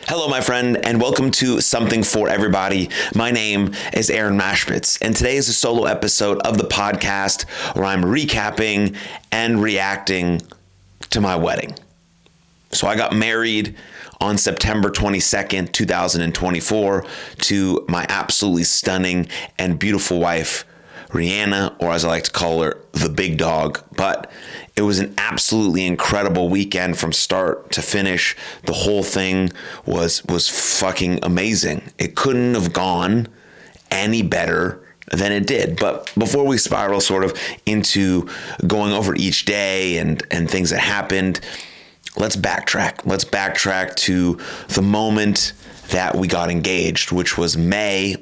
Hello, my friend, and welcome to Something for Everybody. My name is Aaron Machbitz, and today is a solo episode of the podcast where I'm recapping and reacting to my wedding. So I got married on September 22nd, 2024 to my absolutely stunning and beautiful wife, Rihanna, or as I like to call her, the big dog. But it was an absolutely incredible weekend from start to finish. The whole thing was fucking amazing. It couldn't have gone any better than it did. But before we spiral sort of into going over each day and things that happened, let's backtrack. Let's backtrack to the moment that we got engaged, which was May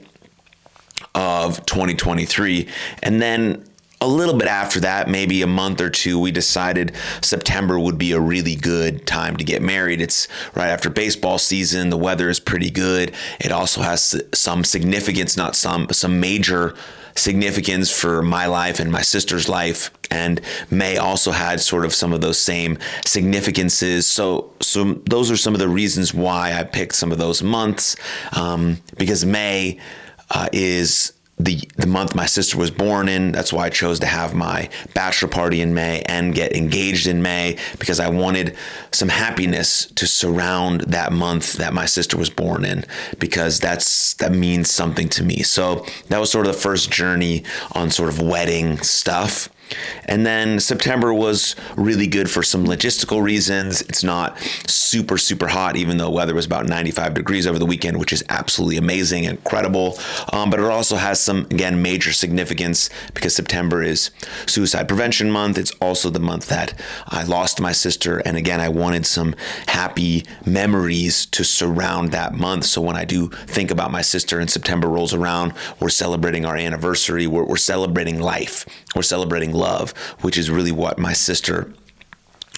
of 2023. And then a little bit after that, maybe a month or two, we decided September would be a really good time to get married. It's right after baseball season. The weather is pretty good. It also has some significance, not some major significance for my life and my sister's life. And May also had sort of some of those same significances. So those are some of the reasons why I picked some of those months, because May is the month my sister was born in. That's why I chose to have my bachelor party in May and get engaged in May, because I wanted some happiness to surround that month that my sister was born in, because that means something to me. So that was sort of the first journey on sort of wedding stuff. And then September was really good for some logistical reasons. It's not super, super hot, even though weather was about 95 degrees over the weekend, which is absolutely amazing, incredible. But it also has some, again, major significance because September is Suicide Prevention Month. It's also the month that I lost my sister. And again, I wanted some happy memories to surround that month. So when I do think about my sister and September rolls around, we're celebrating our anniversary. We're celebrating life. We're celebrating love, which is really what my sister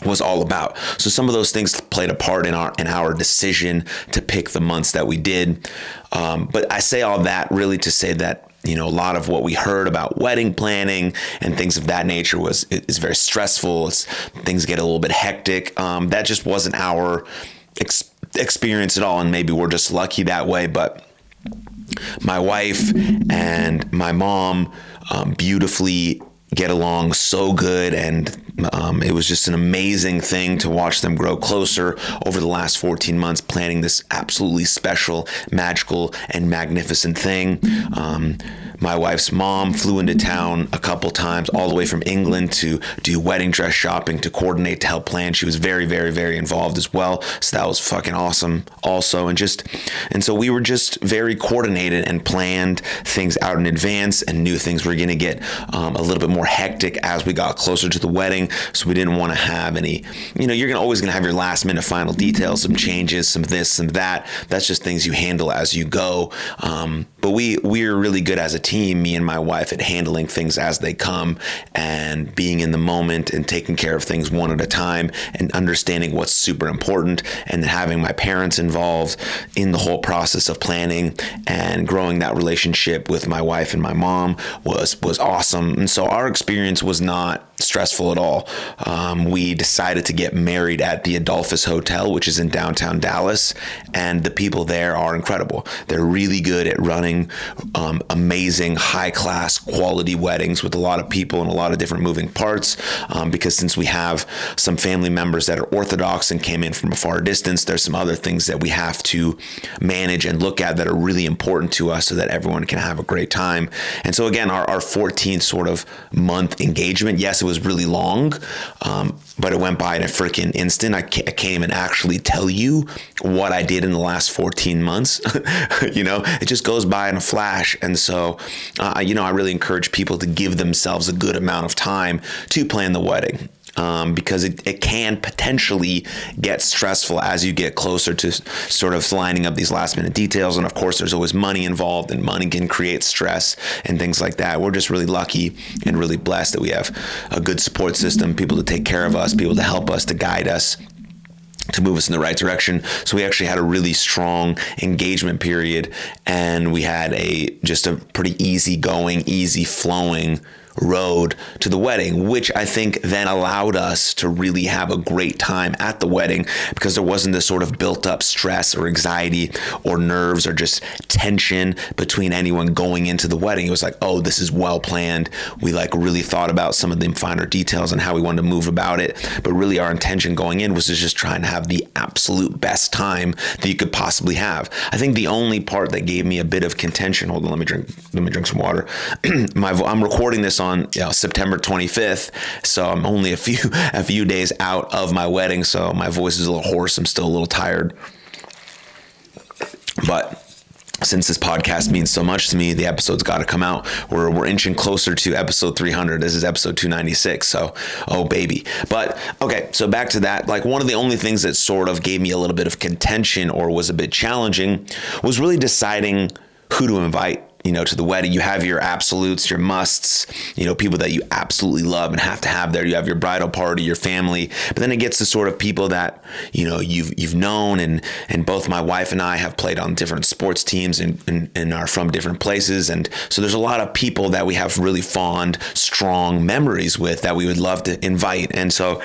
was all about. So some of those things played a part in our decision to pick the months that we did. But I say all that really to say that, a lot of what we heard about wedding planning and things of that nature is very stressful. Things get a little bit hectic. That just wasn't our experience at all. And maybe we're just lucky that way. But my wife and my mom beautifully get along so good, and it was just an amazing thing to watch them grow closer over the last 14 months, planning this absolutely special, magical, and magnificent thing. My wife's mom flew into town a couple times all the way from England to do wedding dress shopping, to coordinate, to help plan. She was very, very, very involved as well. So that was fucking awesome also. And so we were just very coordinated and planned things out in advance and knew things were going to get a little bit more hectic as we got closer to the wedding. So we didn't want to have any, you're always going to have your last minute final details, some changes, some this, some that. That's just things you handle as you go. But we're really good as a team, me and my wife, at handling things as they come and being in the moment and taking care of things one at a time and understanding what's super important, and then having my parents involved in the whole process of planning and growing that relationship with my wife and my mom was awesome. And so our experience was not stressful at all. We decided to get married at the Adolphus Hotel, which is in downtown Dallas, and the people there are incredible. They're really good at running amazing, high-class, quality weddings with a lot of people and a lot of different moving parts, because since we have some family members that are Orthodox and came in from a far distance, there's some other things that we have to manage and look at that are really important to us so that everyone can have a great time. And so again, our 14th sort of month engagement, yes, it was really long, but it went by in a freaking instant. I can't even actually tell you what I did in the last 14 months. It just goes by in a flash. And so, I really encourage people to give themselves a good amount of time to plan the wedding. Because it can potentially get stressful as you get closer to sort of lining up these last minute details. And of course, there's always money involved, and money can create stress and things like that. We're just really lucky and really blessed that we have a good support system, people to take care of us, people to help us, to guide us, to move us in the right direction. So we actually had a really strong engagement period, and we had just a pretty easy going, easy flowing road to the wedding, which I think then allowed us to really have a great time at the wedding, because there wasn't this sort of built up stress or anxiety or nerves or just tension between anyone going into the wedding. It was like, oh, this is well planned. We like really thought about some of the finer details and how we wanted to move about it. But really our intention going in was to just try and have the absolute best time that you could possibly have. I think the only part that gave me a bit of contention, hold on, let me drink some water. I'm recording this on September 25th, so I'm only a few days out of my wedding, so my voice is a little hoarse. I'm still a little tired. But since this podcast means so much to me, the episode's got to come out. We're inching closer to episode 300. This is episode 296. So, oh baby. But okay, so back to that. Like, one of the only things that sort of gave me a little bit of contention or was a bit challenging was really deciding who to invite, to the wedding. You have your absolutes, your musts, people that you absolutely love and have to have there. You have your bridal party, your family, but then it gets to sort of people that, you've known, and both my wife and I have played on different sports teams and are from different places. And so there's a lot of people that we have really fond, strong memories with that we would love to invite. And so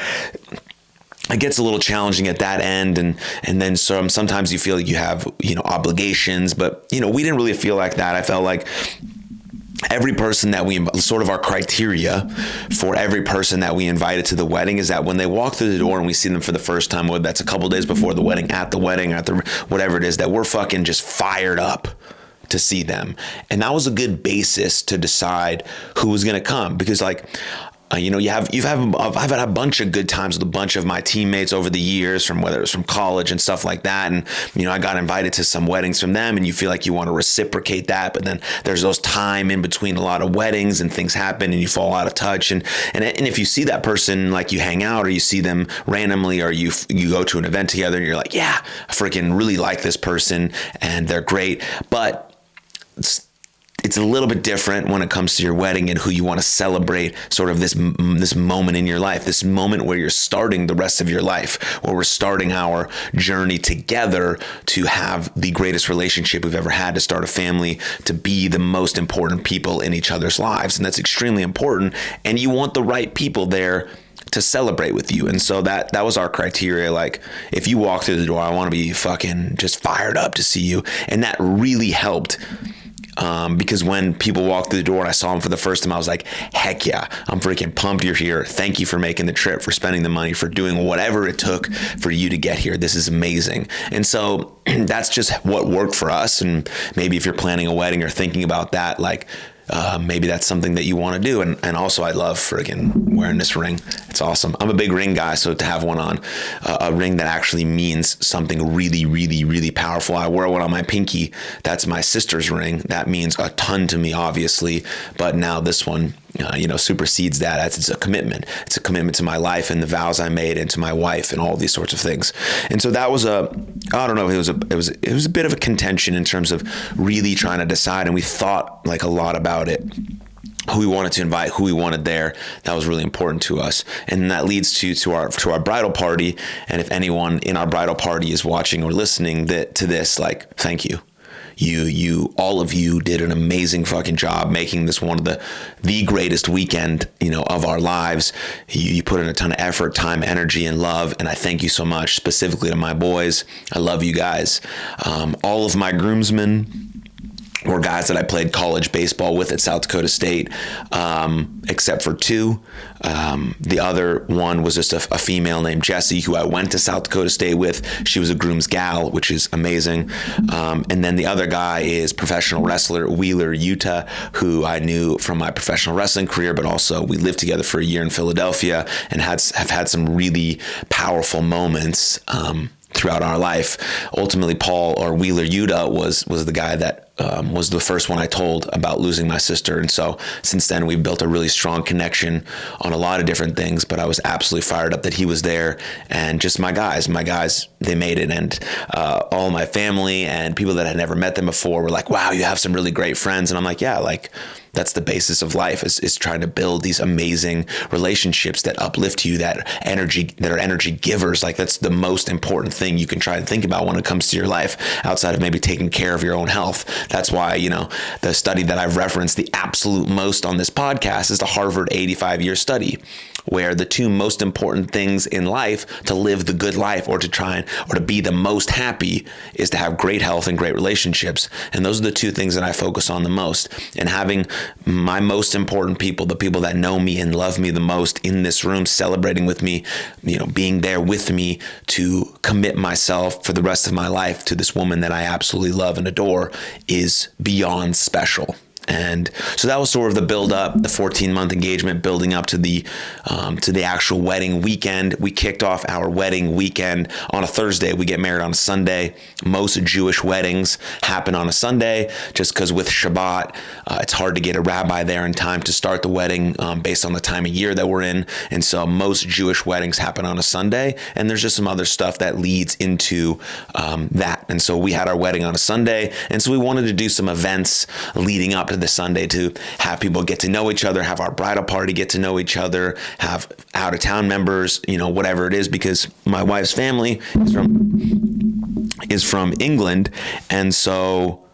it gets a little challenging at that end. And then sometimes you feel like you have, obligations, but, we didn't really feel like that. I felt like every person that we, sort of our criteria for every person that we invited to the wedding is that when they walk through the door and we see them for the first time, whether that's a couple days before the wedding, at the whatever it is, that we're fucking just fired up to see them. And that was a good basis to decide who was going to come, because I've had a bunch of good times with a bunch of my teammates over the years, from whether it's from college and stuff like that. And, I got invited to some weddings from them, and you feel like you want to reciprocate that. But then there's those time in between a lot of weddings and things happen and you fall out of touch. And if you see that person, like you hang out or you see them randomly, or you go to an event together and you're like, yeah, I freaking really like this person and they're great. But it's a little bit different when it comes to your wedding and who you want to celebrate, sort of this moment in your life, this moment where you're starting the rest of your life, where we're starting our journey together to have the greatest relationship we've ever had, to start a family, to be the most important people in each other's lives. And that's extremely important. And you want the right people there to celebrate with you. And so that was our criteria. Like, if you walk through the door, I want to be fucking just fired up to see you. And that really helped. Because when people walked through the door and I saw them for the first time, I was like, heck yeah, I'm freaking pumped you're here. Thank you for making the trip, for spending the money, for doing whatever it took for you to get here. This is amazing. And so that's just what worked for us. And maybe if you're planning a wedding or thinking about that, like, maybe that's something that you want to do. And also, I love friggin' wearing this ring. It's awesome. I'm a big ring guy, so to have one on, a ring that actually means something really, really, really powerful. I wear one on my pinky. That's my sister's ring. That means a ton to me, obviously. But now this one, supersedes that. It's a commitment. It's a commitment to my life and the vows I made, and to my wife, and all these sorts of things. And so that was it was a bit of a contention in terms of really trying to decide. And we thought like a lot about it, who we wanted to invite, who we wanted there. That was really important to us. And that leads to our bridal party. And if anyone in our bridal party is watching or listening to this, like, thank you. You all of you did an amazing fucking job making this one of the greatest weekend, of our lives. You put in a ton of effort, time, energy, and love. And I thank you so much, specifically to my boys. I love you guys. All of my groomsmen were guys that I played college baseball with at South Dakota State, except for two. The other one was just a female named Jessie, who I went to South Dakota State with. She was a groom's gal, which is amazing. And then the other guy is professional wrestler Wheeler Utah, who I knew from my professional wrestling career, but also we lived together for a year in Philadelphia and have had some really powerful moments throughout our life. Ultimately, Paul, or Wheeler Utah, was the guy that was the first one I told about losing my sister. And so since then, we've built a really strong connection on a lot of different things, but I was absolutely fired up that he was there. And just my guys, they made it. And all my family and people that had never met them before were like, wow, you have some really great friends. And I'm like, yeah, like, That's the basis of life, is trying to build these amazing relationships that uplift you, that are energy givers. Like, that's the most important thing you can try to think about when it comes to your life, outside of maybe taking care of your own health. That's why, the study that I've referenced the absolute most on this podcast is the Harvard 85-year study, where the two most important things in life to live the good life, or to be the most happy, is to have great health and great relationships. And those are the two things that I focus on the most. And having my most important people, the people that know me and love me the most, in this room celebrating with me, being there with me to commit myself for the rest of my life to this woman that I absolutely love and adore, is beyond special. And so that was sort of the build up, the 14-month engagement, building up to the actual wedding weekend. We kicked off our wedding weekend on a Thursday. We get married on a Sunday. Most Jewish weddings happen on a Sunday, just because with Shabbat, it's hard to get a rabbi there in time to start the wedding based on the time of year that we're in. And so most Jewish weddings happen on a Sunday, and there's just some other stuff that leads into that. And so we had our wedding on a Sunday, and so we wanted to do some events leading up to the Sunday to have people get to know each other, have our bridal party get to know each other, have out of town members, whatever it is, because my wife's family is from England. And so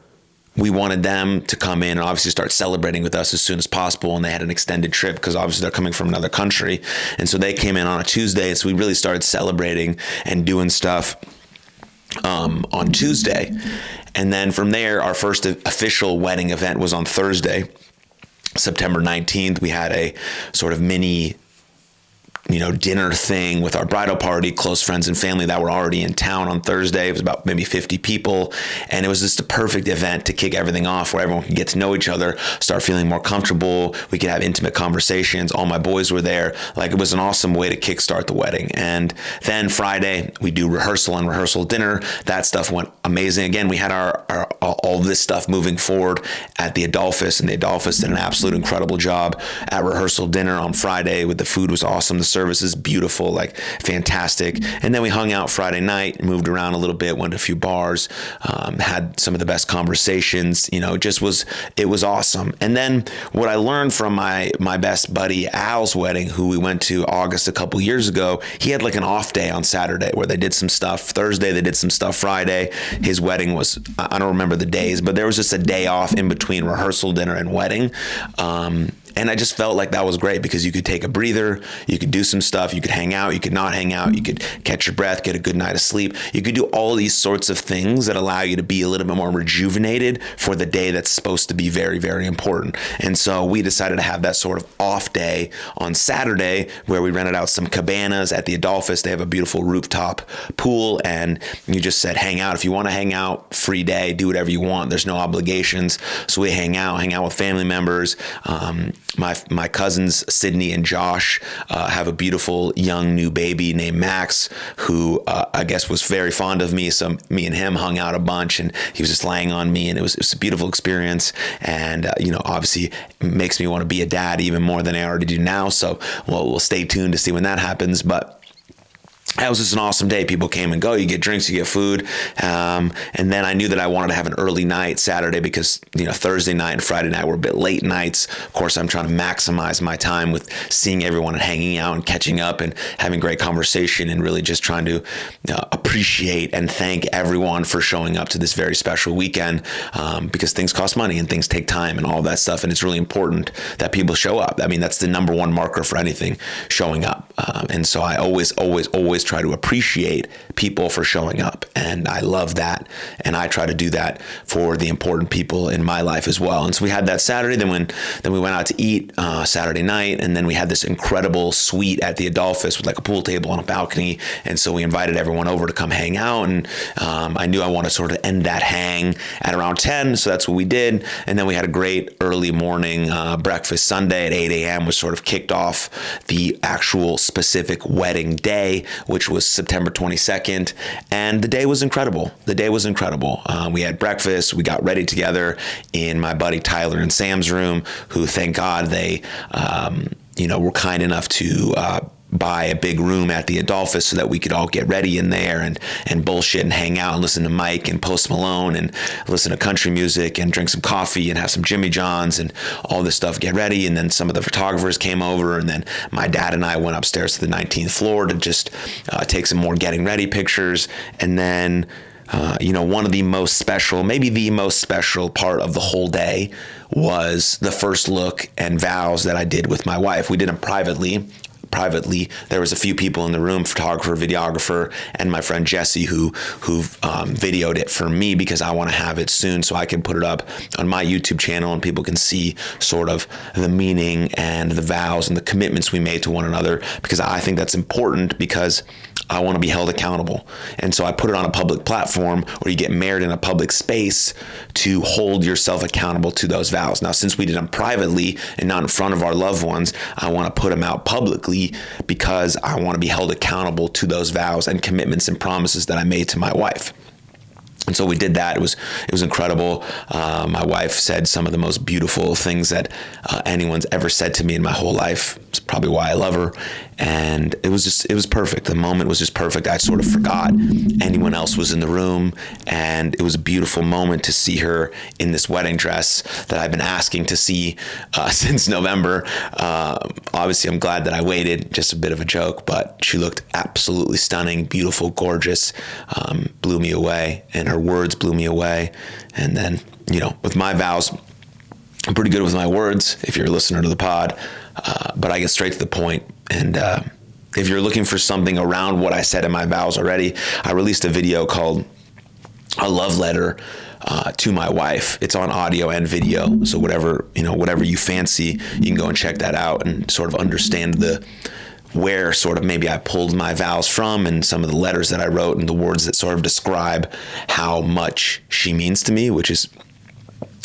we wanted them to come in and obviously start celebrating with us as soon as possible. And they had an extended trip because obviously they're coming from another country. And so they came in on a Tuesday. So we really started celebrating and doing stuff on Tuesday. And then from there, our first official wedding event was on Thursday, September 19th. We had a sort of mini dinner thing with our bridal party, close friends and family that were already in town on Thursday. It was about maybe 50 people. And it was just a perfect event to kick everything off, where everyone could get to know each other, start feeling more comfortable. We could have intimate conversations. All my boys were there. Like, it was an awesome way to kickstart the wedding. And then Friday, we do rehearsal and rehearsal dinner. That stuff went amazing. Again, we had our all this stuff moving forward at the Adolphus, and the Adolphus did an absolute incredible job at rehearsal dinner on Friday. The food was awesome. The service is beautiful, like fantastic. And then we hung out Friday night, moved around a little bit, went to a few bars, had some of the best conversations. It was awesome. And then what I learned from my best buddy Al's wedding, who we went to August a couple years ago, he had like an off day on Saturday where they did some stuff. Thursday they did some stuff. Friday his wedding was, I don't remember the days, but there was just a day off in between rehearsal dinner and wedding. And I just felt like that was great, because you could take a breather, you could do some stuff, you could hang out, you could not hang out, you could catch your breath, get a good night of sleep. You could do all these sorts of things that allow you to be a little bit more rejuvenated for the day that's supposed to be very, very important. And so we decided to have that sort of off day on Saturday, where we rented out some cabanas at the Adolphus. They have a beautiful rooftop pool, and you just said, hang out. If you want to hang out, free day, do whatever you want. There's no obligations. So we hang out with family members. My cousins, Sydney and Josh, have a beautiful young new baby named Max, who I guess was very fond of me. So me and him hung out a bunch, and he was just laying on me, and it was a beautiful experience. And, obviously makes me want to be a dad even more than I already do now. So we'll stay tuned to see when that happens. But that was just an awesome day. People came and go. You get drinks, you get food. And then I knew that I wanted to have an early night Saturday, because, Thursday night and Friday night were a bit late nights. Of course, I'm trying to maximize my time with seeing everyone and hanging out and catching up and having great conversation, and really just trying to appreciate and thank everyone for showing up to this very special weekend, because things cost money and things take time and all that stuff. And it's really important that people show up. I mean, that's the number one marker for anything, showing up. And so I always try to appreciate people for showing up. And I love that. And I try to do that for the important people in my life as well. And so we had that Saturday. Then we went out to eat Saturday night. And then we had this incredible suite at the Adolphus with like a pool table on a balcony. And so we invited everyone over to come hang out. And I knew I wanted to sort of end that hang at around 10. So that's what we did. And then we had a great early morning breakfast Sunday at 8 a.m., which sort of kicked off the actual specific wedding day, which was September 22nd. And the day was incredible. We had breakfast. We got ready together in my buddy Tyler and Sam's room, who, thank God, they, were kind enough to buy a big room at the Adolphus so that we could all get ready in there and bullshit and hang out and listen to Mike and Post Malone and listen to country music and drink some coffee and have some Jimmy John's and all this stuff, get ready. And then some of the photographers came over, and then my dad and I went upstairs to the 19th floor to just take some more getting ready pictures. And then one of the most special, maybe the most special part of the whole day was the first look and vows that I did with my wife. We did them privately. There was a few people in the room, photographer, videographer, and my friend Jesse who videoed it for me, because I want to have it soon so I can put it up on my YouTube channel and people can see sort of the meaning and the vows and the commitments we made to one another, because I think that's important, because I want to be held accountable. And so I put it on a public platform where you get married in a public space to hold yourself accountable to those vows. Now, since we did them privately and not in front of our loved ones, I want to put them out publicly because I want to be held accountable to those vows and commitments and promises that I made to my wife. And so we did that. It was incredible. My wife said some of the most beautiful things that anyone's ever said to me in my whole life. It's probably why I love her. And it was perfect. The moment was just perfect. I sort of forgot anyone else was in the room. And it was a beautiful moment to see her in this wedding dress that I've been asking to see since November. Obviously, I'm glad that I waited. Just a bit of a joke, but she looked absolutely stunning, beautiful, gorgeous, blew me away. And her words blew me away. And then, with my vows, I'm pretty good with my words if you're a listener to the pod, but I get straight to the point. And if you're looking for something around what I said in my vows already, I released a video called A Love Letter to My Wife. It's on audio and video. So whatever you fancy, you can go and check that out and sort of understand where sort of maybe I pulled my vows from and some of the letters that I wrote and the words that sort of describe how much she means to me, which is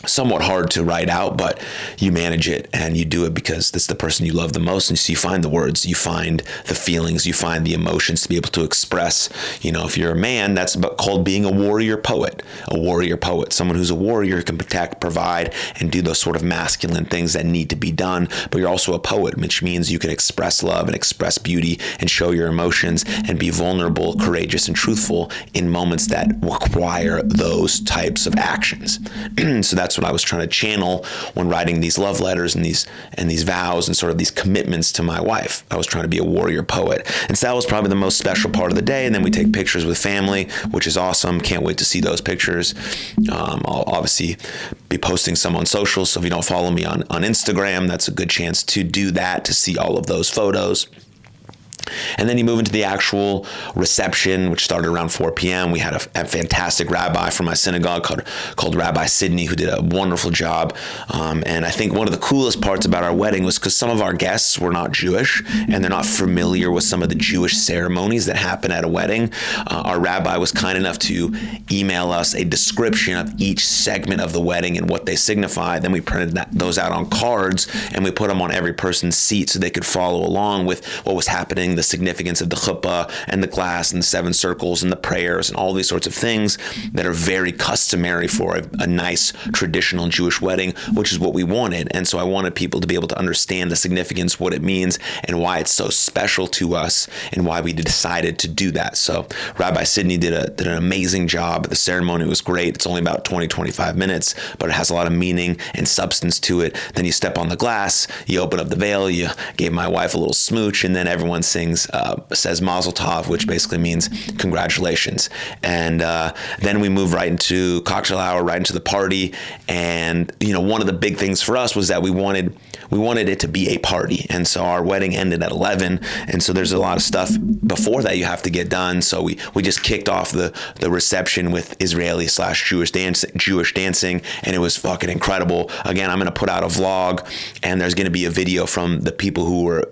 somewhat hard to write out, but you manage it and you do it because that's the person you love the most. And so you find the words, you find the feelings, you find the emotions to be able to express. If you're a man, that's called being a warrior poet. Someone who's a warrior who can protect, provide, and do those sort of masculine things that need to be done. But you're also a poet, which means you can express love and express beauty and show your emotions and be vulnerable, courageous, and truthful in moments that require those types of actions. So that's what I was trying to channel when writing these love letters and these vows and sort of these commitments to my wife. I was trying to be a warrior poet. And so that was probably the most special part of the day. And then we take pictures with family, which is awesome. Can't wait to see those pictures. I'll obviously be posting some on social. So if you don't follow me on Instagram, that's a good chance to do that, to see all of those photos. And then you move into the actual reception, which started around 4 p.m. We had a fantastic rabbi from my synagogue called Rabbi Sidney, who did a wonderful job. And I think one of the coolest parts about our wedding was because some of our guests were not Jewish and they're not familiar with some of the Jewish ceremonies that happen at a wedding. Our rabbi was kind enough to email us a description of each segment of the wedding and what they signify. Then we printed those out on cards and we put them on every person's seat so they could follow along with what was happening, the significance of the chuppah and the glass and the 7 circles and the prayers and all these sorts of things that are very customary for a nice traditional Jewish wedding, which is what we wanted. And so I wanted people to be able to understand the significance, what it means, and why it's so special to us and why we decided to do that. So Rabbi Sidney did an amazing job. The ceremony was great. It's only about 20-25 minutes, but it has a lot of meaning and substance to it. Then you step on the glass, you open up the veil, you gave my wife a little smooch, and then everyone says Mazel Tov, which basically means congratulations. And then we move right into cocktail hour, right into the party. And one of the big things for us was that we wanted it to be a party. And so our wedding ended at 11. And so there's a lot of stuff before that you have to get done. So we just kicked off the reception with Israeli/Jewish dancing, and it was fucking incredible. Again, I'm going to put out a vlog, and there's going to be a video from the people who were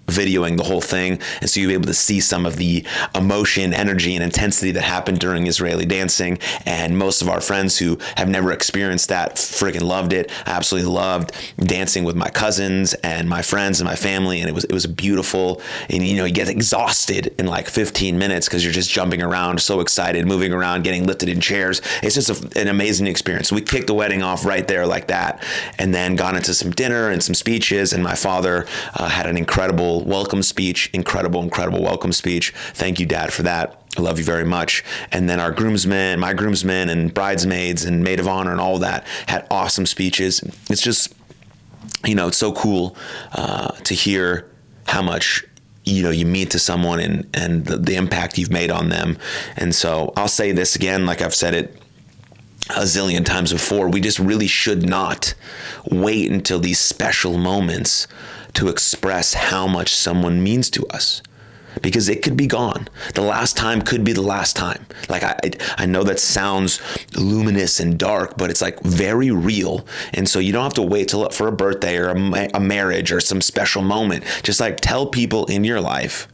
videoing the whole thing, and so you'll be able to see some of the emotion, energy, and intensity that happened during Israeli dancing. And most of our friends who have never experienced that freaking loved it. I absolutely loved dancing with my cousins and my friends and my family, and it was beautiful. And you get exhausted in like 15 minutes because you're just jumping around, so excited, moving around, getting lifted in chairs. It's just an amazing experience. So we kicked the wedding off right there like that, and then got into some dinner and some speeches. And my father had an incredible incredible welcome speech, incredible welcome speech. Thank you, Dad, for that. I love you very much. And then my groomsmen and bridesmaids and maid of honor and all that had awesome speeches. It's just, it's so cool to hear how much you mean to someone and the impact you've made on them. And so I'll say this again, like I've said it a zillion times before, we just really should not wait until these special moments to express how much someone means to us, because it could be gone. The last time could be the last time. Like I know that sounds luminous and dark, but it's like very real. And so you don't have to wait for a birthday or a marriage or some special moment. Just like tell people in your life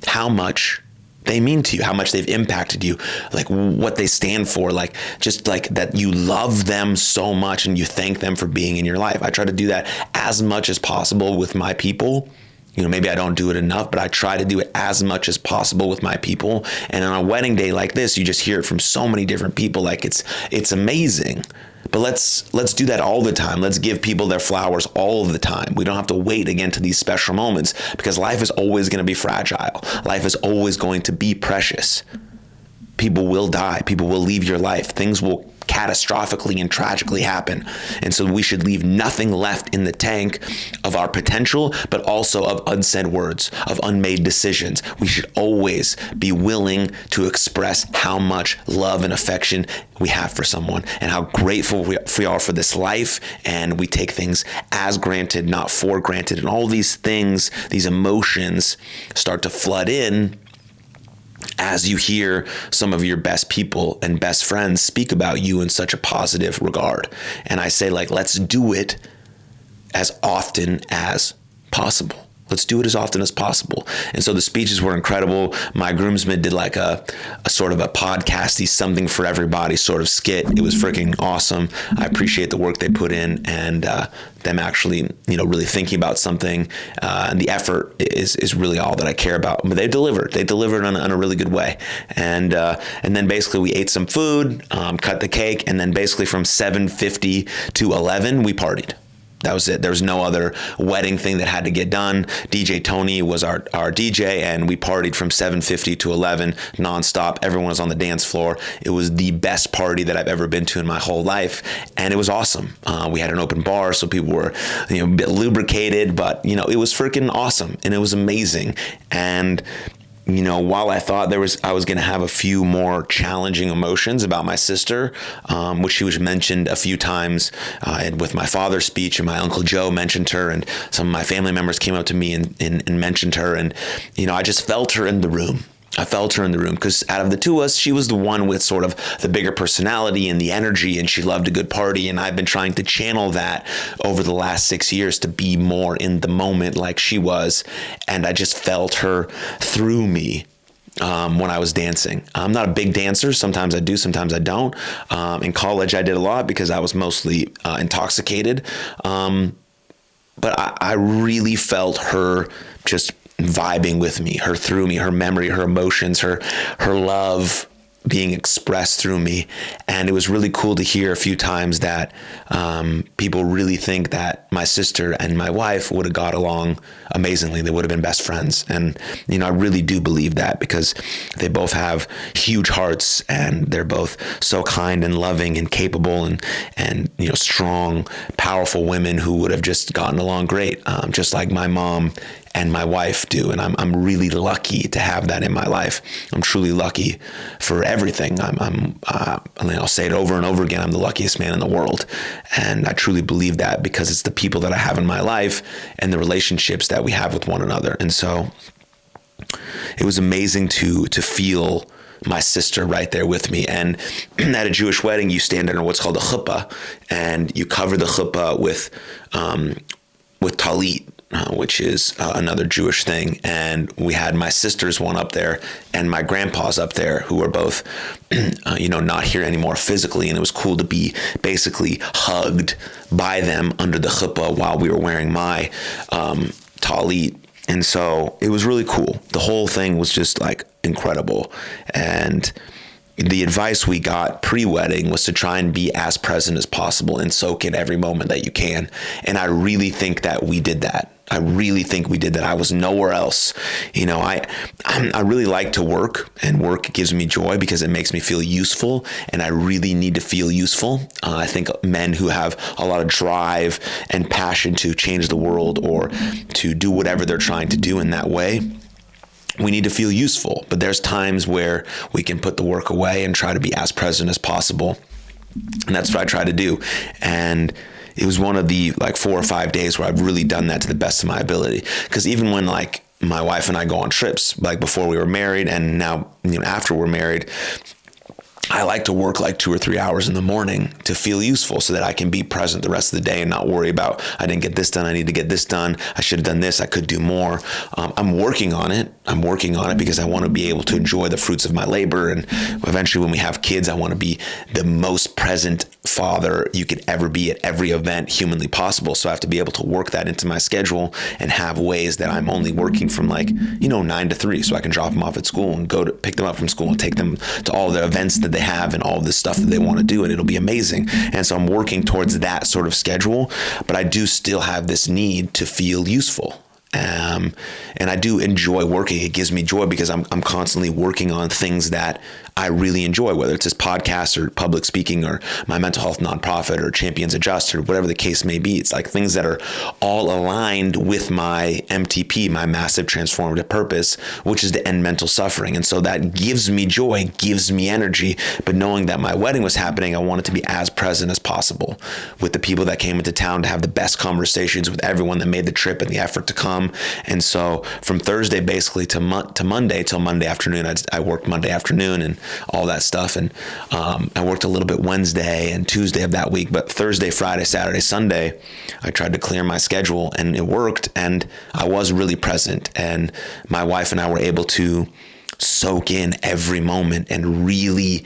how much they mean to you, how much they've impacted you, like what they stand for, like just like that you love them so much and you thank them for being in your life. I try to do that as much as possible with my people. Maybe I don't do it enough, but I try to do it as much as possible with my people. And on a wedding day like this, you just hear it from so many different people. Like it's amazing. But let's do that all the time. Let's give people their flowers all of the time. We don't have to wait again to these special moments, because life is always going to be fragile. Life is always going to be precious. People will die. People will leave your life. Things will catastrophically and tragically happen. And so we should leave nothing left in the tank of our potential, but also of unsaid words, of unmade decisions. We should always be willing to express how much love and affection we have for someone and how grateful we are for this life. And we take things as granted, not for granted. And all these things, these emotions start to flood in as you hear some of your best people and best friends speak about you in such a positive regard. And I say, let's do it as often as possible. Let's do it as often as possible. And so the speeches were incredible. My groomsmen did like a sort of a podcasty something for everybody sort of skit. It was freaking awesome. I appreciate the work they put in and them actually, really thinking about something. And the effort is really all that I care about. But they delivered. They delivered on a really good way. And then basically we ate some food, cut the cake, and then basically from 7:50 to 11 we partied. That was it. There was no other wedding thing that had to get done. DJ Tony was our DJ, and we partied from 7:50 to 11 nonstop. Everyone was on the dance floor. It was the best party that I've ever been to in my whole life, and it was awesome. We had an open bar, so people were, a bit lubricated, but it was freaking awesome, and it was amazing. And while I thought I was going to have a few more challenging emotions about my sister, which she was mentioned a few times with my father's speech, and my Uncle Joe mentioned her, and some of my family members came up to me and mentioned her, and I just felt her in the room. I felt her in the room because out of the two of us, she was the one with sort of the bigger personality and the energy, and she loved a good party. And I've been trying to channel that over the last 6 years to be more in the moment like she was. And I just felt her through me when I was dancing. I'm not a big dancer. Sometimes I do, sometimes I don't. In college, I did a lot because I was mostly intoxicated. But I really felt her just vibing with me, her through me, her memory, her emotions, her love being expressed through me. And it was really cool to hear a few times that people really think that my sister and my wife would have got along amazingly. They would have been best friends. And, I really do believe that because they both have huge hearts and they're both so kind and loving and capable and strong, powerful women who would have just gotten along great, just like my mom and my wife do. And I'm really lucky to have that in my life. I'm truly lucky for everything. I'll say it over and over again. I'm the luckiest man in the world. And I truly believe that because it's the people that I have in my life and the relationships that we have with one another. And so it was amazing to feel my sister right there with me. And at a Jewish wedding, you stand under what's called a chuppah, and you cover the chuppah with talit, which is another Jewish thing. And we had my sister's one up there and my grandpa's up there, who are both, not here anymore physically. And it was cool to be basically hugged by them under the chuppah while we were wearing my talit. And so it was really cool. The whole thing was just like incredible. And the advice we got pre-wedding was to try and be as present as possible and soak in every moment that you can. And I really think that we did that. I really think we did that. I was nowhere else. You know, I really like to work, and work gives me joy because it makes me feel useful, and I really need to feel useful. I think men who have a lot of drive and passion to change the world or to do whatever they're trying to do in that way, we need to feel useful. But there's times where we can put the work away and try to be as present as possible. And that's what I try to do. And it was one of the 4 or 5 days where I've really done that to the best of my ability. Because even when my wife and I go on trips, before we were married and now, after we're married, I like to work 2 or 3 hours in the morning to feel useful so that I can be present the rest of the day and not worry about, I didn't get this done, I need to get this done, I should have done this, I could do more. I'm working on it. Because I want to be able to enjoy the fruits of my labor. And eventually when we have kids, I want to be the most present father you could ever be at every event humanly possible. So I have to be able to work that into my schedule and have ways that I'm only working from 9 to 3. So I can drop them off at school and go to pick them up from school and take them to all the events that they have and all of the stuff that they want to do. And it'll be amazing. And so I'm working towards that sort of schedule, but I do still have this need to feel useful. And I do enjoy working. It gives me joy because I'm constantly working on things that I really enjoy, whether it's this podcast or public speaking or my mental health nonprofit or Champions Adjust or whatever the case may be. It's things that are all aligned with my MTP, my massive transformative purpose, which is to end mental suffering. And so that gives me joy, gives me energy. But knowing that my wedding was happening, I wanted to be as present as possible with the people that came into town, to have the best conversations with everyone that made the trip and the effort to come. And so from Thursday basically to Monday till Monday afternoon, I worked Monday afternoon and all that stuff. And I worked a little bit Wednesday and Tuesday of that week, but Thursday, Friday, Saturday, Sunday, I tried to clear my schedule and it worked. And I was really present, and my wife and I were able to soak in every moment and really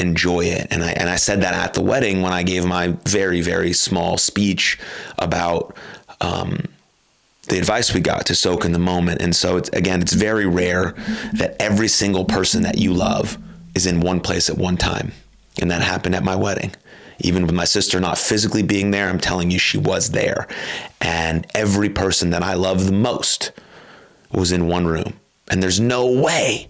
enjoy it. And I said that at the wedding when I gave my very, very small speech about the advice we got to soak in the moment. And so it's very rare that every single person that you love is in one place at one time. And that happened at my wedding. Even with my sister not physically being there, I'm telling you, she was there. And every person that I love the most was in one room. And there's no way,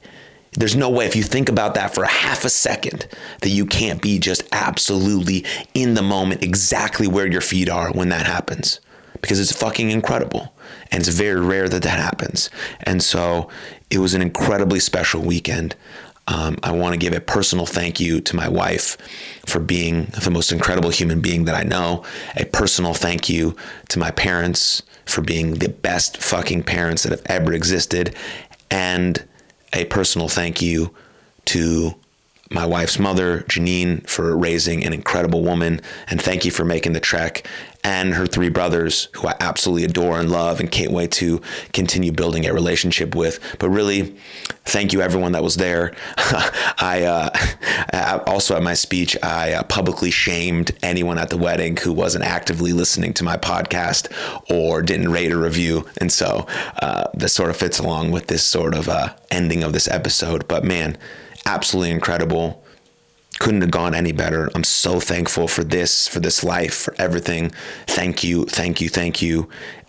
if you think about that for a half a second, that you can't be just absolutely in the moment, exactly where your feet are when that happens. Because it's fucking incredible. And it's very rare that happens. And so it was an incredibly special weekend. I want to give a personal thank you to my wife for being the most incredible human being that I know. A personal thank you to my parents for being the best fucking parents that have ever existed. And a personal thank you to my wife's mother, Janine, for raising an incredible woman. And thank you for making the trek. And her 3 brothers, who I absolutely adore and love and can't wait to continue building a relationship with. But really, thank you everyone that was there. I also at my speech, I publicly shamed anyone at the wedding who wasn't actively listening to my podcast or didn't rate or review. And so this sort of fits along with this sort of ending of this episode. But man, absolutely incredible. Couldn't have gone any better. I'm so thankful for this life, for everything. Thank you.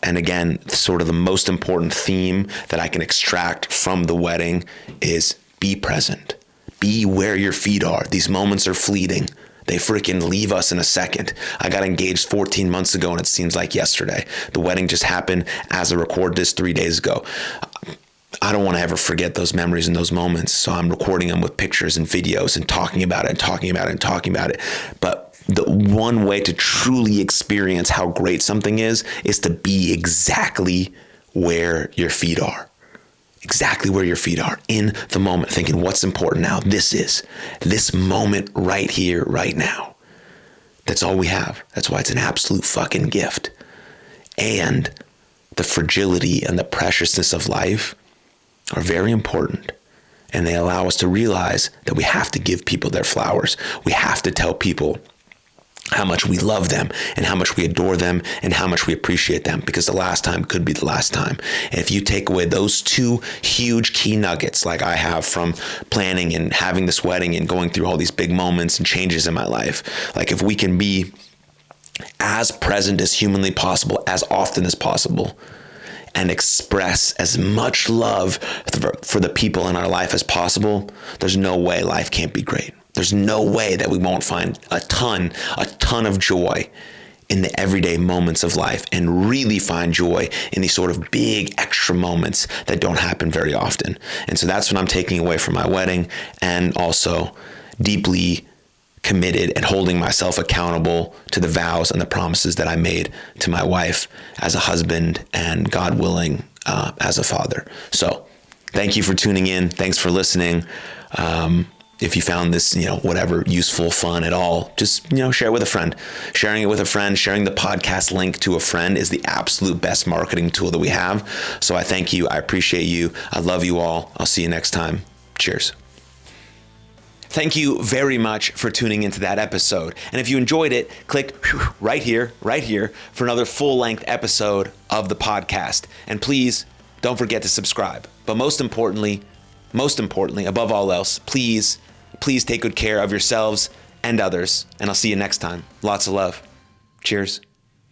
And again, sort of the most important theme that I can extract from the wedding is be present. Be where your feet are. These moments are fleeting. They freaking leave us in a second. I got engaged 14 months ago and it seems like yesterday. The wedding just happened as I record this 3 days ago. I don't want to ever forget those memories and those moments. So I'm recording them with pictures and videos and talking about it. But the one way to truly experience how great something is to be exactly where your feet are. Exactly where your feet are in the moment, thinking what's important now. This moment right here, right now. That's all we have. That's why it's an absolute fucking gift. And the fragility and the preciousness of life are very important, and they allow us to realize that we have to give people their flowers. We have to tell people how much we love them and how much we adore them and how much we appreciate them, because the last time could be the last time. And if you take away those 2 huge key nuggets like I have from planning and having this wedding and going through all these big moments and changes in my life, like if we can be as present as humanly possible, as often as possible, and express as much love for the people in our life as possible, there's no way life can't be great. There's no way that we won't find a ton of joy in the everyday moments of life, and really find joy in these sort of big extra moments that don't happen very often. And so that's what I'm taking away from my wedding, and also deeply committed and holding myself accountable to the vows and the promises that I made to my wife as a husband, and God willing, as a father. So thank you for tuning in. Thanks for listening. If you found this, whatever, useful, fun at all, just, share it with a friend. Sharing it with a friend, sharing the podcast link to a friend is the absolute best marketing tool that we have. So I thank you. I appreciate you. I love you all. I'll see you next time. Cheers. Thank you very much for tuning into that episode. And if you enjoyed it, click right here for another full-length episode of the podcast. And please don't forget to subscribe. But most importantly, above all else, please take good care of yourselves and others. And I'll see you next time. Lots of love. Cheers.